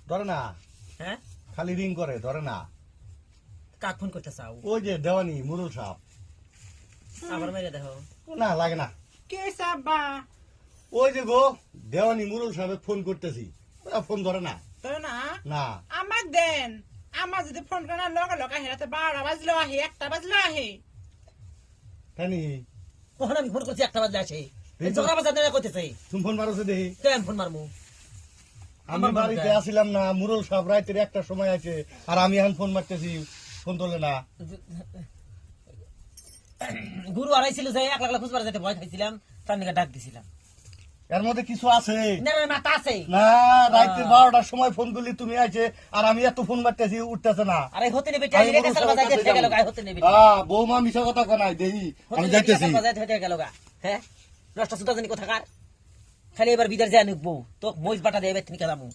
ধরে না, হ্যাঁ খালি রিং করে, ধরে না। কাক ফোন করতে চাও ওই যে দেওয়ানি মুরুল সাহেব। আবার মেরে দেখো না লাগে না। কে সাব্বা ওই যে গো দেওয়ানি মুরুল সাহেব ফোন করতেছি, ফোন ধরে না। তো না না আমাক দেন, আমার যদি ফোন করে লগা লগা হেরাতে 12 বাজলো আহে 1টা বাজলো আহে। তাই নি? কখন আমি ফোন করছি 1টা বাজে আসে ঝগড়া বাজার দেওয়া করতেছে তুমি ফোন মারছো দেখি। কেন ফোন মারমু আমি বাড়িতে আসিলাম না, মুরুল সাহেব রাতের একটা সময় আছে, আর আমি এখন ফোন মারতেছি, ফোন তোলে না। গুরু হারাইছিল যে 1 লাখ খুঁজবার যেতে ভয় খাইছিলাম, তার নিকে ডাক দিছিলাম। এর মধ্যে কিছু আছে না না মাথা আছে না? রাতের 12টার সময় ফোন করলি তুমি আছে, আর আমি এত ফোন মারতেছি, উঠতেছে না। আরে হতে নেবে আমি রেখে মুরুল সাল বাজার সাহেবের থেকে কাছে গেল যাবো। গায় হতে নেবে বৌমা মিশা কথা কানাই দেহি, আমি হতে যাইতেছি। বাজার থেকে গেল গা। হ্যাঁ নষ্ট সুতা জানি কোথাকার, খালি এবার বিদার যায় বউ তো মহিষ বাটা দেবে তুমি কেলামু।